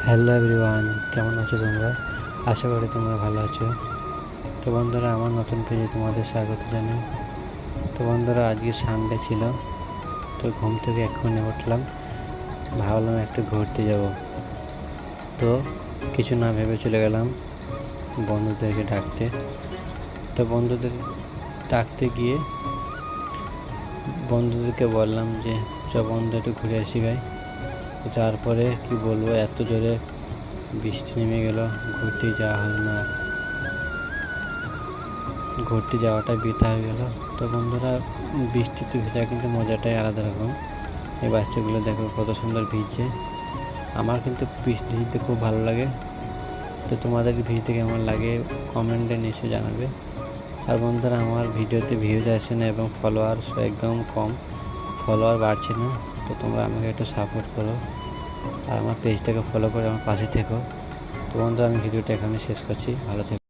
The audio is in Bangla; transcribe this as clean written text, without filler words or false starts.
হ্যালো এভরিওয়ান, কেমন আছো তোমরা? আশা করি তোমরা ভালো আছো। তো বন্ধুরা, আমার নতুন পেজে তোমাদের স্বাগত জানাই। তো বন্ধুরা, আজকে সানডে ছিল, তো ঘুম থেকে এক্ষুনি উঠলাম, ভাবলাম একটু ঘুরতে যাব। তো কিছু না ভেবে চলে গেলাম বন্ধুদেরকে ডাকতে। তো বন্ধুদের ডাকতে গিয়ে বন্ধুদেরকে বললাম যে বন্ধু একটু ঘুরে আসি গাই। তারপরে কি বলবো, এত জোরে বৃষ্টি নেমে গেল, ঘুরতে যাওয়া হলো না, ঘুরতে যাওয়াটা বৃথা হয়ে গেল। তো বন্ধুরা, বৃষ্টিতে ভেজা কিন্তু মজাটাই আলাদা রকম। এই বাচ্চাগুলো দেখো কত সুন্দর ভিজছে। আমার কিন্তু বৃষ্টি ভিজতে খুব ভালো লাগে। তো তোমাদের ভিজতে কেমন লাগে কমেন্টে নিশ্চয়ই জানাবে। আর বন্ধুরা, আমার ভিডিওতে ভিউজ আসে না এবং ফলোয়ার্স একদম কম, ফলোয়ার বাড়ছে না। তো তোমরা আমাকে একটু সাপোর্ট করো আর আমার পেজটাকে ফলো করে আমার পাশে থেকো। তো বন্ধুরা, আমি ভিডিওটা এখানে শেষ করছি। ভালো থেকো।